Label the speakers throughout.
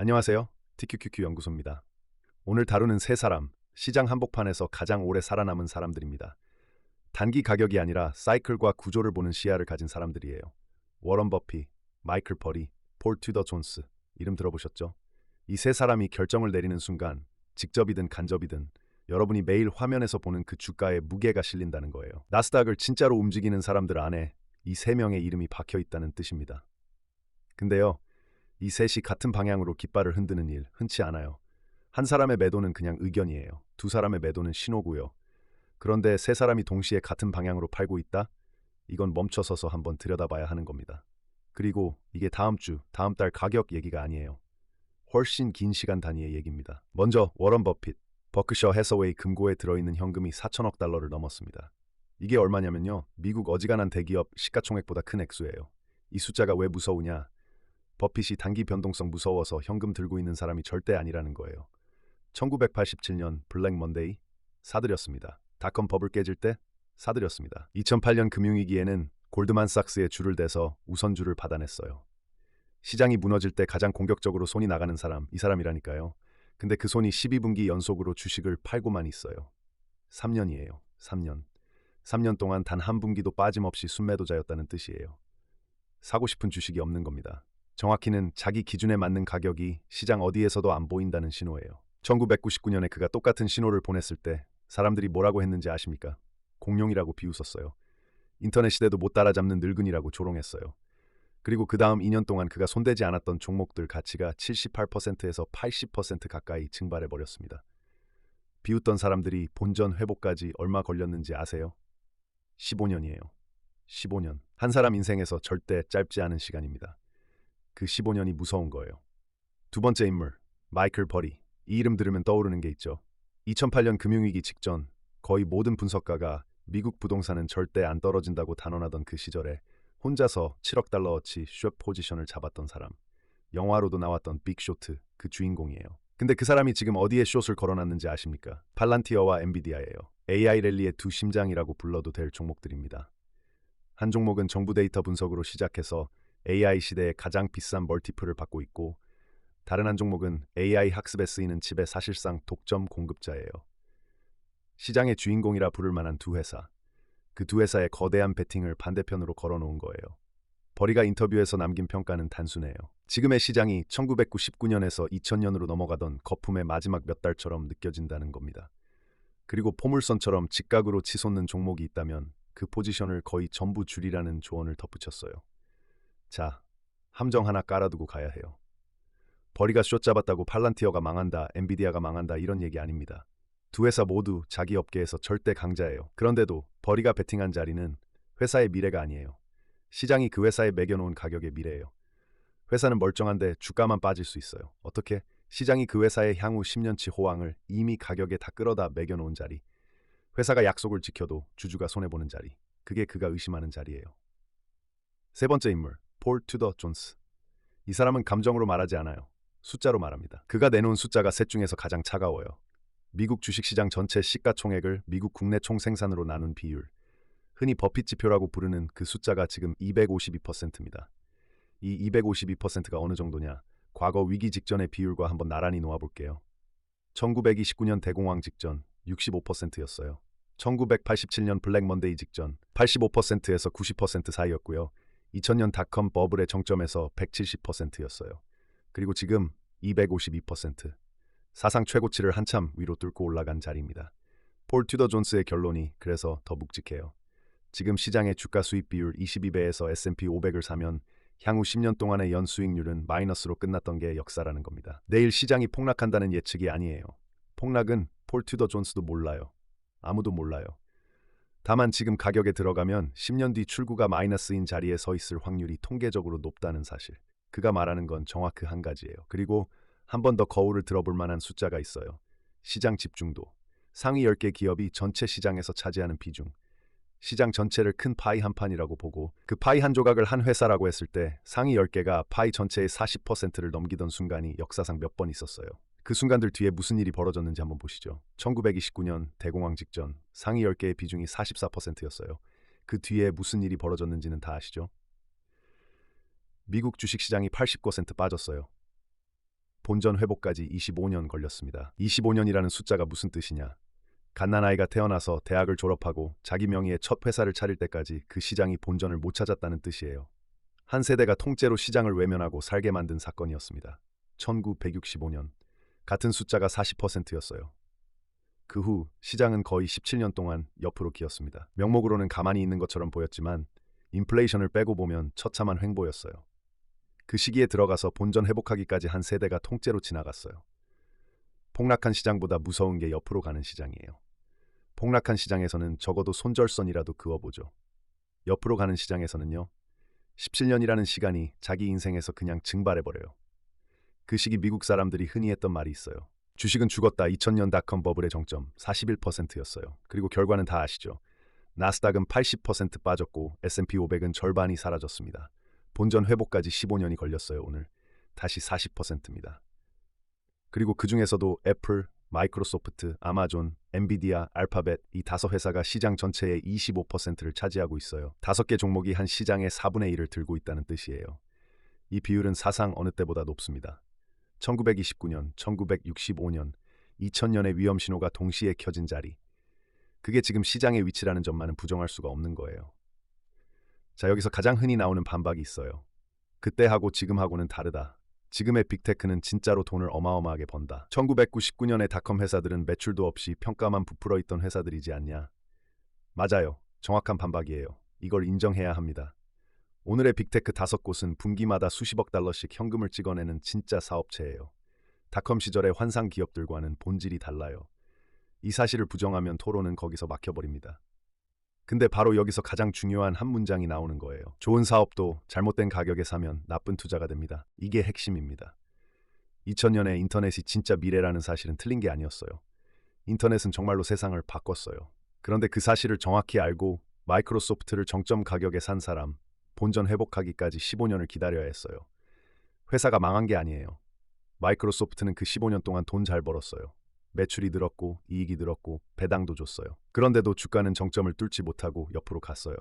Speaker 1: 안녕하세요. TQQQ 연구소입니다. 오늘 다루는 세 사람, 시장 한복판에서 가장 오래 살아남은 사람들입니다. 단기 가격이 아니라 사이클과 구조를 보는 시야를 가진 사람들이에요. 워런 버핏, 마이클 퍼리, 폴 튜더 존스. 이름 들어보셨죠? 이 세 사람이 결정을 내리는 순간, 직접이든 간접이든 여러분이 매일 화면에서 보는 그 주가에 무게가 실린다는 거예요. 나스닥을 진짜로 움직이는 사람들 안에 이 세 명의 이름이 박혀 있다는 뜻입니다. 근데요, 이 셋이 같은 방향으로 깃발을 흔드는 일 흔치 않아요. 한 사람의 매도는 그냥 의견이에요. 두 사람의 매도는 신호고요. 그런데 세 사람이 동시에 같은 방향으로 팔고 있다? 이건 멈춰서서 한번 들여다봐야 하는 겁니다. 그리고 이게 다음 주, 다음 달 가격 얘기가 아니에요. 훨씬 긴 시간 단위의 얘기입니다. 먼저 워런 버핏, 버크셔 해서웨이 금고에 들어있는 현금이 4천억 달러를 넘었습니다. 이게 얼마냐면요, 미국 어지간한 대기업 시가총액보다 큰 액수예요. 이 숫자가 왜 무서우냐? 버핏이 단기 변동성 무서워서 현금 들고 있는 사람이 절대 아니라는 거예요. 1987년 블랙 먼데이 사들였습니다. 닷컴 버블 깨질 때 사들였습니다. 2008년 금융위기에는 골드만삭스에 줄을 대서 우선주를 받아냈어요. 시장이 무너질 때 가장 공격적으로 손이 나가는 사람, 이 사람이라니까요. 근데 그 손이 12분기 연속으로 주식을 팔고만 있어요. 3년이에요. 3년. 3년 동안 단 한 분기도 빠짐없이 순매도자였다는 뜻이에요. 사고 싶은 주식이 없는 겁니다. 정확히는 자기 기준에 맞는 가격이 시장 어디에서도 안 보인다는 신호예요. 1999년에 그가 똑같은 신호를 보냈을 때 사람들이 뭐라고 했는지 아십니까? 공룡이라고 비웃었어요. 인터넷 시대도 못 따라잡는 늙은이라고 조롱했어요. 그리고 그 다음 2년 동안 그가 손대지 않았던 종목들 가치가 78%에서 80% 가까이 증발해버렸습니다. 비웃던 사람들이 본전 회복까지 얼마 걸렸는지 아세요? 15년이에요. 15년. 한 사람 인생에서 절대 짧지 않은 시간입니다. 그 15년이 무서운 거예요. 두 번째 인물, 마이클 퍼리. 이 이름 들으면 떠오르는 게 있죠. 2008년 금융위기 직전 거의 모든 분석가가 미국 부동산은 절대 안 떨어진다고 단언하던 그 시절에 혼자서 7억 달러어치 숏 포지션을 잡았던 사람. 영화로도 나왔던 빅쇼트, 그 주인공이에요. 근데 그 사람이 지금 어디에 숏을 걸어놨는지 아십니까? 팔란티어와 엔비디아예요. AI 랠리의 두 심장이라고 불러도 될 종목들입니다. 한 종목은 정부 데이터 분석으로 시작해서 AI 시대의 가장 비싼 멀티플을 받고 있고, 다른 한 종목은 AI 학습에 쓰이는 칩의 사실상 독점 공급자예요. 시장의 주인공이라 부를 만한 두 회사. 그 두 회사의 거대한 베팅을 반대편으로 걸어놓은 거예요. 버리가 인터뷰에서 남긴 평가는 단순해요. 지금의 시장이 1999년에서 2000년으로 넘어가던 거품의 마지막 몇 달처럼 느껴진다는 겁니다. 그리고 포물선처럼 직각으로 치솟는 종목이 있다면 그 포지션을 거의 전부 줄이라는 조언을 덧붙였어요. 자, 함정 하나 깔아두고 가야 해요. 버리가 숏 잡았다고 팔란티어가 망한다, 엔비디아가 망한다 이런 얘기 아닙니다. 두 회사 모두 자기 업계에서 절대 강자예요. 그런데도 버리가 베팅한 자리는 회사의 미래가 아니에요. 시장이 그 회사에 매겨놓은 가격의 미래예요. 회사는 멀쩡한데 주가만 빠질 수 있어요. 어떻게? 시장이 그 회사의 향후 10년치 호황을 이미 가격에 다 끌어다 매겨놓은 자리. 회사가 약속을 지켜도 주주가 손해보는 자리. 그게 그가 의심하는 자리예요. 세 번째 인물, 폴 튜더 존스. 이 사람은 감정으로 말하지 않아요. 숫자로 말합니다. 그가 내놓은 숫자가 셋 중에서 가장 차가워요. 미국 주식시장 전체 시가총액을 미국 국내 총생산으로 나눈 비율. 흔히 버핏 지표라고 부르는 그 숫자가 지금 252%입니다. 이 252%가 어느 정도냐? 과거 위기 직전의 비율과 한번 나란히 놓아볼게요. 1929년 대공황 직전 65%였어요. 1987년 블랙 먼데이 직전 85%에서 90% 사이였고요. 2000년 닷컴 버블의 정점에서 170%였어요. 그리고 지금 252%. 사상 최고치를 한참 위로 뚫고 올라간 자리입니다. 폴 튜더 존스의 결론이 그래서 더 묵직해요. 지금 시장의 주가 수익 비율 22배에서 S&P 500을 사면 향후 10년 동안의 연수익률은 마이너스로 끝났던 게 역사라는 겁니다. 내일 시장이 폭락한다는 예측이 아니에요. 폭락은 폴 튜더 존스도 몰라요. 아무도 몰라요. 다만 지금 가격에 들어가면 10년 뒤 출구가 마이너스인 자리에 서 있을 확률이 통계적으로 높다는 사실. 그가 말하는 건 정확히 한 가지예요. 그리고 한 번 더 거울을 들어볼 만한 숫자가 있어요. 시장 집중도. 상위 10개 기업이 전체 시장에서 차지하는 비중. 시장 전체를 큰 파이 한 판이라고 보고 그 파이 한 조각을 한 회사라고 했을 때 상위 10개가 파이 전체의 40%를 넘기던 순간이 역사상 몇 번 있었어요. 그 순간들 뒤에 무슨 일이 벌어졌는지 한번 보시죠. 1929년 대공황 직전 상위 10개의 비중이 44%였어요. 그 뒤에 무슨 일이 벌어졌는지는 다 아시죠? 미국 주식시장이 80% 빠졌어요. 본전 회복까지 25년 걸렸습니다. 25년이라는 숫자가 무슨 뜻이냐? 갓난아이가 태어나서 대학을 졸업하고 자기 명의의 첫 회사를 차릴 때까지 그 시장이 본전을 못 찾았다는 뜻이에요. 한 세대가 통째로 시장을 외면하고 살게 만든 사건이었습니다. 1965년 같은 숫자가 40%였어요. 그 후 시장은 거의 17년 동안 옆으로 기었습니다. 명목으로는 가만히 있는 것처럼 보였지만 인플레이션을 빼고 보면 처참한 횡보였어요. 그 시기에 들어가서 본전 회복하기까지 한 세대가 통째로 지나갔어요. 폭락한 시장보다 무서운 게 옆으로 가는 시장이에요. 폭락한 시장에서는 적어도 손절선이라도 그어보죠. 옆으로 가는 시장에서는요. 17년이라는 시간이 자기 인생에서 그냥 증발해버려요. 그 시기 미국 사람들이 흔히 했던 말이 있어요. 주식은 죽었다. 2000년 닷컴 버블의 정점 41%였어요. 그리고 결과는 다 아시죠. 나스닥은 80% 빠졌고 S&P 500은 절반이 사라졌습니다. 본전 회복까지 15년이 걸렸어요. 오늘 다시 40%입니다. 그리고 그 중에서도 애플, 마이크로소프트, 아마존, 엔비디아, 알파벳 이 5회사가 시장 전체의 25%를 차지하고 있어요. 5개 종목이 한 시장의 4분의 1을 들고 있다는 뜻이에요. 이 비율은 사상 어느 때보다 높습니다. 1929년, 1965년, 2000년의 위험 신호가 동시에 켜진 자리. 그게 지금 시장의 위치라는 점만은 부정할 수가 없는 거예요. 자, 여기서 가장 흔히 나오는 반박이 있어요. 그때하고 지금하고는 다르다. 지금의 빅테크는 진짜로 돈을 어마어마하게 번다. 1999년의 닷컴 회사들은 매출도 없이 평가만 부풀어 있던 회사들이지 않냐. 맞아요. 정확한 반박이에요. 이걸 인정해야 합니다. 오늘의 빅테크 5곳은 분기마다 수십억 달러씩 현금을 찍어내는 진짜 사업체예요. 닷컴 시절의 환상 기업들과는 본질이 달라요. 이 사실을 부정하면 토론은 거기서 막혀버립니다. 근데 바로 여기서 가장 중요한 한 문장이 나오는 거예요. 좋은 사업도 잘못된 가격에 사면 나쁜 투자가 됩니다. 이게 핵심입니다. 2000년에 인터넷이 진짜 미래라는 사실은 틀린 게 아니었어요. 인터넷은 정말로 세상을 바꿨어요. 그런데 그 사실을 정확히 알고 마이크로소프트를 정점 가격에 산 사람, 본전 회복하기까지 15년을 기다려야 했어요. 회사가 망한 게 아니에요. 마이크로소프트는 그 15년 동안 돈 잘 벌었어요. 매출이 늘었고 이익이 늘었고 배당도 줬어요. 그런데도 주가는 정점을 뚫지 못하고 옆으로 갔어요.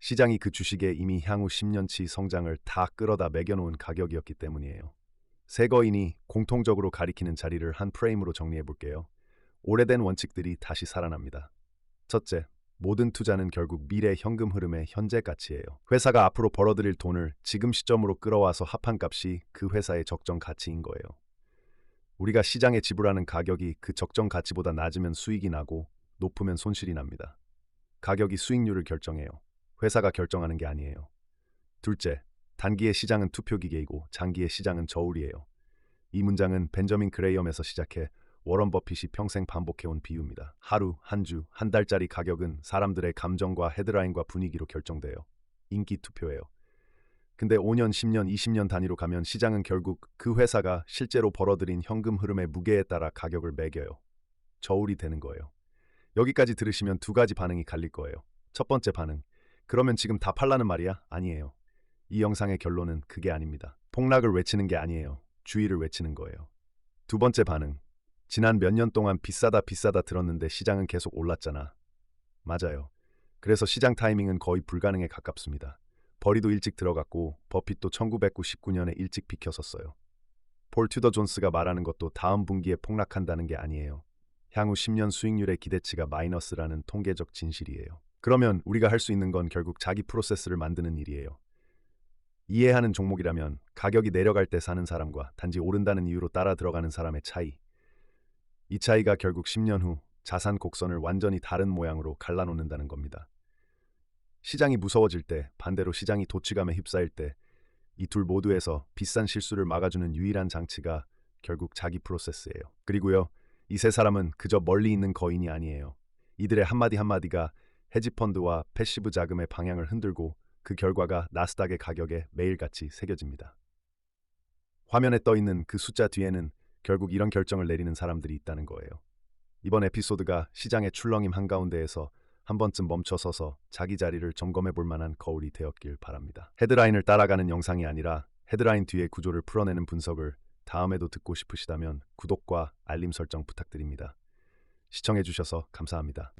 Speaker 1: 시장이 그 주식에 이미 향후 10년치 성장을 다 끌어다 매겨놓은 가격이었기 때문이에요. 세 거인이 공통적으로 가리키는 자리를 한 프레임으로 정리해 볼게요. 오래된 원칙들이 다시 살아납니다. 첫째, 모든 투자는 결국 미래 현금 흐름의 현재 가치예요. 회사가 앞으로 벌어들일 돈을 지금 시점으로 끌어와서 합한 값이 그 회사의 적정 가치인 거예요. 우리가 시장에 지불하는 가격이 그 적정 가치보다 낮으면 수익이 나고 높으면 손실이 납니다. 가격이 수익률을 결정해요. 회사가 결정하는 게 아니에요. 둘째, 단기의 시장은 투표기계이고 장기의 시장은 저울이에요. 이 문장은 벤저민 그레이엄에서 시작해 워런 버핏이 평생 반복해온 비유입니다. 하루, 한 주, 한 달짜리 가격은 사람들의 감정과 헤드라인과 분위기로 결정돼요. 인기 투표예요. 근데 5년, 10년, 20년 단위로 가면 시장은 결국 그 회사가 실제로 벌어들인 현금 흐름의 무게에 따라 가격을 매겨요. 저울이 되는 거예요. 여기까지 들으시면 두 가지 반응이 갈릴 거예요. 첫 번째 반응, 그러면 지금 다 팔라는 말이야? 아니에요. 이 영상의 결론은 그게 아닙니다. 폭락을 외치는 게 아니에요. 주의를 외치는 거예요. 두 번째 반응, 지난 몇 년 동안 비싸다 비싸다 들었는데 시장은 계속 올랐잖아. 맞아요. 그래서 시장 타이밍은 거의 불가능에 가깝습니다. 버리도 일찍 들어갔고 버핏도 1999년에 일찍 비켜섰어요. 폴 튜더 존스가 말하는 것도 다음 분기에 폭락한다는 게 아니에요. 향후 10년 수익률의 기대치가 마이너스라는 통계적 진실이에요. 그러면 우리가 할 수 있는 건 결국 자기 프로세스를 만드는 일이에요. 이해하는 종목이라면 가격이 내려갈 때 사는 사람과 단지 오른다는 이유로 따라 들어가는 사람의 차이. 이 차이가 결국 10년 후 자산 곡선을 완전히 다른 모양으로 갈라놓는다는 겁니다. 시장이 무서워질 때, 반대로 시장이 도취감에 휩싸일 때, 이 둘 모두에서 비싼 실수를 막아주는 유일한 장치가 결국 자기 프로세스예요. 그리고요, 이 세 사람은 그저 멀리 있는 거인이 아니에요. 이들의 한마디 한마디가 헤지펀드와 패시브 자금의 방향을 흔들고 그 결과가 나스닥의 가격에 매일같이 새겨집니다. 화면에 떠있는 그 숫자 뒤에는 결국 이런 결정을 내리는 사람들이 있다는 거예요. 이번 에피소드가 시장의 출렁임 한가운데에서 한 번쯤 멈춰서서 자기 자리를 점검해 볼 만한 거울이 되었길 바랍니다. 헤드라인을 따라가는 영상이 아니라 헤드라인 뒤의 구조를 풀어내는 분석을 다음에도 듣고 싶으시다면 구독과 알림 설정 부탁드립니다. 시청해 주셔서 감사합니다.